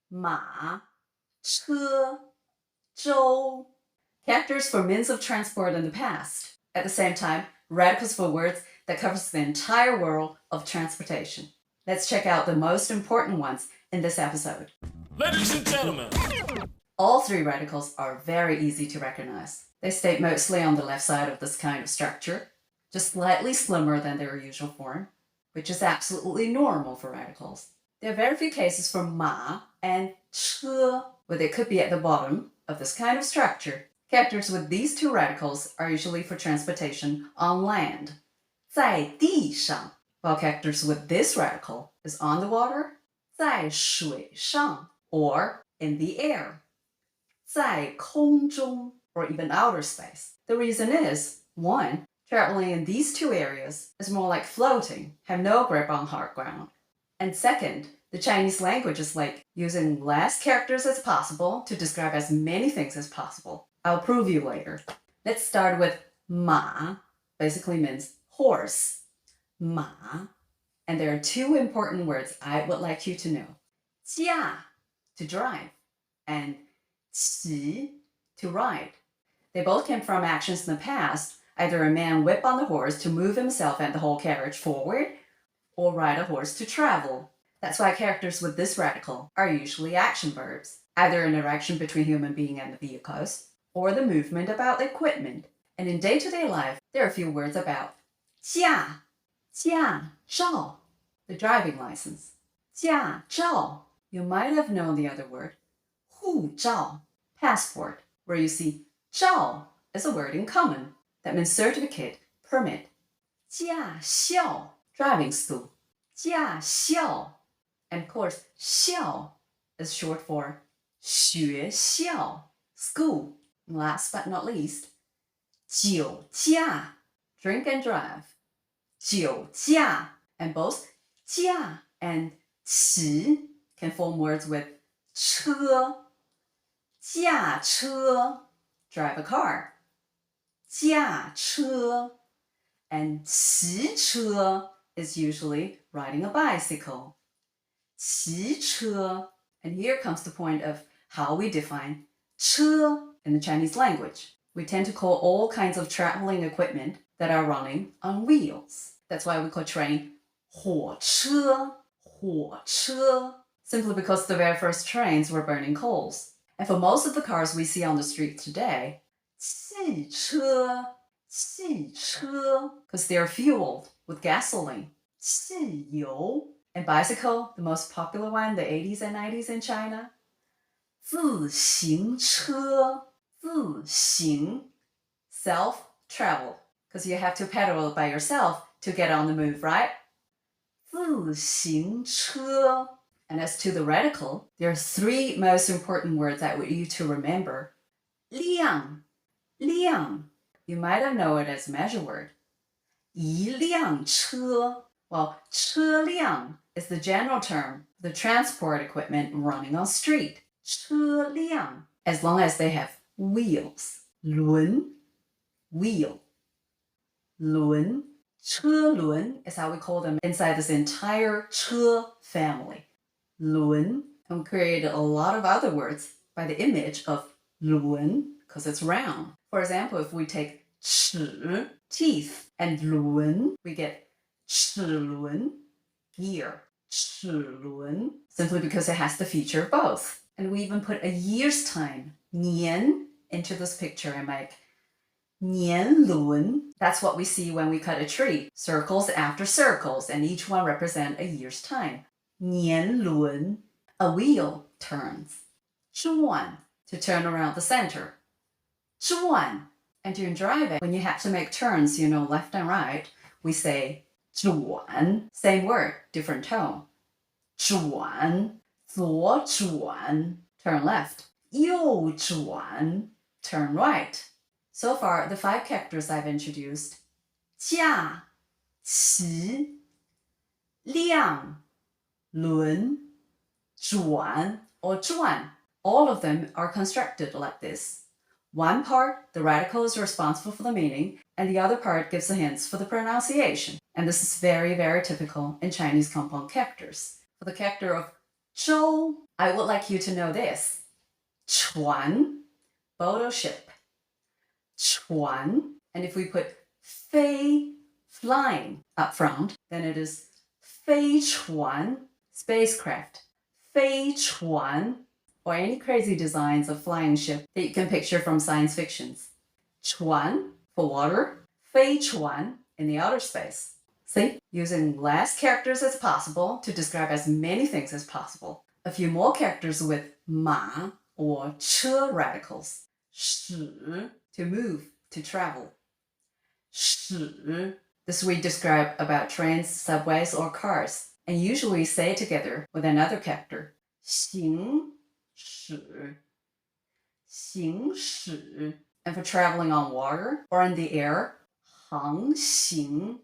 马、车、舟. Characters for means of transport in the past. At the same time, radicals for words that covers the entire world of transportation. Let's check out the most important ones in this episode. Ladies and gentlemen. All three radicals are very easy to recognize. They stay mostly on the left side of this kind of structure, just slightly slimmer than their usual form, which is absolutely normal for radicals. There are very few cases for ma and 车, where they could be at the bottom of this kind of structure. Characters with these two radicals are usually for transportation on land, 在地上, while characters with this radical is on the water, 在水上, or in the air, 在空中, or even outer space. The reason is, 1. Traveling in these two areas is more like floating, have no grip on hard ground. And 2nd, the Chinese language is like using less characters as possible to describe as many things as possible. I'll prove you later. Let's start with 马, basically means horse. 马. And there are two important words I would like you to know. 驾, to drive, and 骑, to ride. They both came from actions in the past, either a man whip on the horse to move himself and the whole carriage forward, or ride a horse to travel. That's why characters with this radical are usually action verbs, either an interaction between human being and the vehicles, or the movement about the equipment. And in day-to-day life, there are a few words about 驾, 驾照, the driving license. 驾照. You might have known the other word, 护照, passport, where you see 照 as a word in common. That means certificate, permit. 驾校, driving school. 驾校. And of course, 校 is short for 学校, school. And last but not least, 酒驾, drink and drive. 酒驾. And both 驾 and 骑 can form words with 车. 驾车, drive a car. 驾车. And 骑车 is usually riding a bicycle. 骑车. And here comes the point of how we define 车 in the Chinese language. We tend to call all kinds of traveling equipment that are running on wheels. That's why we call train 火车, 火车, simply because the very first trains were burning coals. And for most of the cars we see on the street today, 汽车, 汽车, because they are fueled with gasoline. 汽油. And bicycle, the most popular one in the 80s and 90s in China. 自行车, 自行, self-travel, because you have to pedal by yourself to get on the move, right? 自行车. And as to the radical, there are three most important words I want you to remember. 辆, 辆. You might have known it as a measure word. 一辆车. Well, 车辆 is the general term for the transport equipment running on street. 车辆, as long as they have wheels. 轮, wheel. 轮, 车轮 is how we call them inside this entire 车family. 轮, and we created a lot of other words by the image of 轮, because it's round. For example, if we take 齿, teeth, and 轮, we get 齿轮, year. 齿轮, simply because it has the feature of both. And we even put a year's time, 年, into this picture and make 年轮. That's what we see when we cut a tree. Circles after circles, and each one represent a year's time. 年轮, a wheel turns. 转, to turn around the center. 转, and during driving, when you have to make turns, left and right, we say 转, same word, different tone. 转, 左转, turn left. 右转, turn right. So far, the 5 characters I've introduced, 驾, 骑, 辆, 轮, 转, or 转, all of them are constructed like this. One part, the radical, is responsible for the meaning, and the other part gives the hints for the pronunciation. And this is very, very typical in Chinese compound characters. For the character of 舟, I would like you to know this. 船, boat or ship. 船. And if we put 飞, flying, up front, then it is 飞船, spacecraft. 飞船, or any crazy designs of flying ship that you can picture from science fictions. 船 for water, 飞船 in the outer space. See? Using less characters as possible to describe as many things as possible. A few more characters with 马 or 车 radicals. 驶 to move, to travel. 驶 this we describe about trains, subways, or cars, and usually say it together with another character. 行驶 行驶 and for traveling on water or in the air, 航行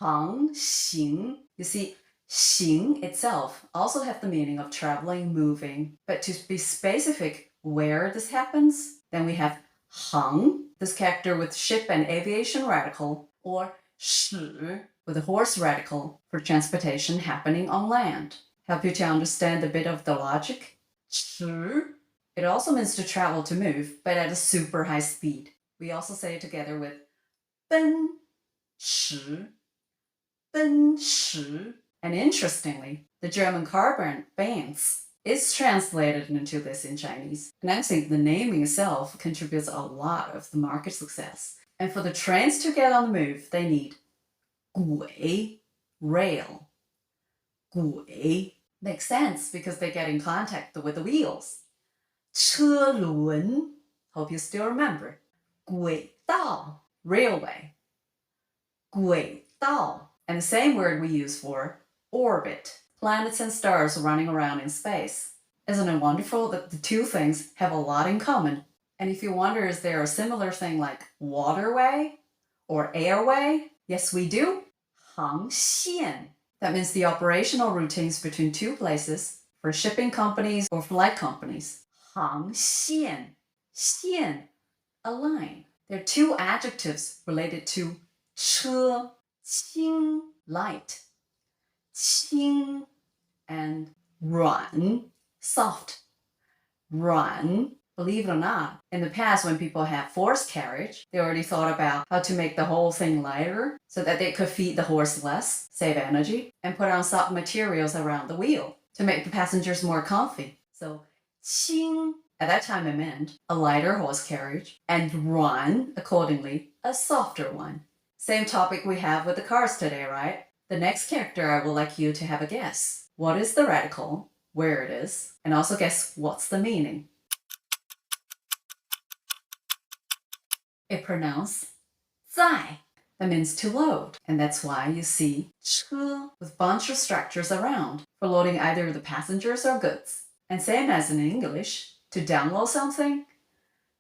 航行 you see, 行 itself also have the meaning of traveling, moving, but to be specific where this happens, then we have 航, this character with ship and aviation radical, or 驶 with a horse radical for transportation happening on land. Help you to understand a bit of the logic? 驰 it also means to travel, to move, but at a super high speed. We also say it together with 奔驰 奔驰. And interestingly, the German car brand Benz is translated into this in Chinese. And I think the naming itself contributes a lot of the market success. And for the trains to get on the move, they need 轨, rail. 轨 makes sense because they get in contact with the wheels. 车轮 hope you still remember. 轨道 railway. 轨道 and the same word we use for orbit, planets and stars running around in space. Isn't it wonderful that the two things have a lot in common? And if you wonder, is there a similar thing like waterway or airway? Yes, we do. 航线 that means the operational routines between two places for shipping companies or flight companies. 航线 线 a line. There are two adjectives related to 车 轻 light, 轻 and 软 soft. 软 believe it or not, in the past when people had forced carriage, they already thought about how to make the whole thing lighter so that they could feed the horse less, save energy, and put on soft materials around the wheel to make the passengers more comfy. So 轻 at that time it meant a lighter horse carriage, and 软 accordingly a softer one. Same topic we have with the cars today, right? The next character I would like you to have a guess. What is the radical, where it is, and also guess what's the meaning. It pronounced 在. That means to load, and that's why you see 车 with bunch of structures around for loading either the passengers or goods. And same as in English, to download something,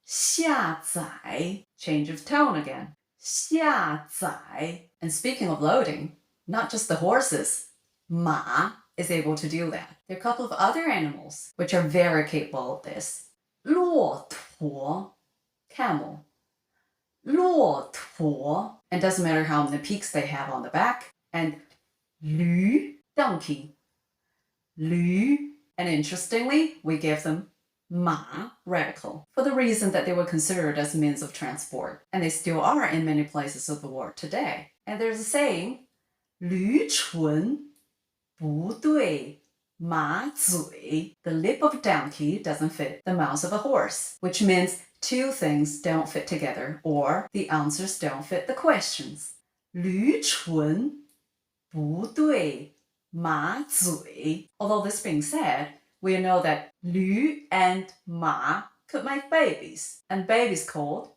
下载, change of tone again. 下载. And speaking of loading, not just the horses, 马 is able to do that. There are a couple of other animals which are very capable of this. 骆驼, camel. 骆驼, and doesn't matter how many peaks they have on the back. And 驴, donkey. 驴, and interestingly, we give them 马 radical for the reason that they were considered as means of transport, and they still are in many places of the world today. And there's a saying, 驴唇不对马嘴. The lip of a donkey doesn't fit the mouth of a horse, which means two things don't fit together, or the answers don't fit the questions. 驴唇不对马嘴. Although this being said, we know that 驴 and 马 could make babies, and babies called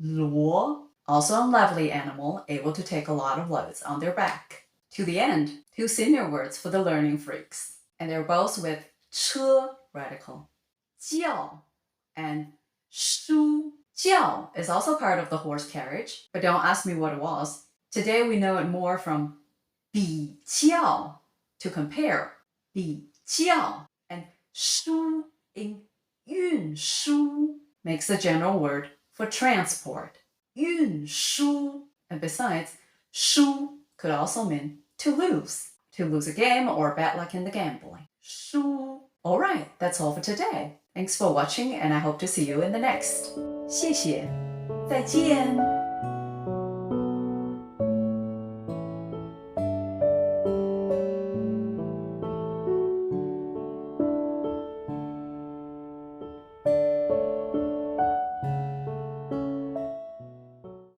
骡, also a lovely animal able to take a lot of loads on their back. To the end, two senior words for the learning freaks, and they're both with 车 radical. 轿 and 书. 轿 is also part of the horse carriage, but don't ask me what it was. Today we know it more from 比较, to compare. 比较. And 书 in 运输 makes the general word for transport. 运输. And besides, 输 could also mean to lose, to lose a game or bad luck in the gambling. 输 Alright, that's all for today. Thanks for watching and I hope to see you in the next. 谢谢，再见。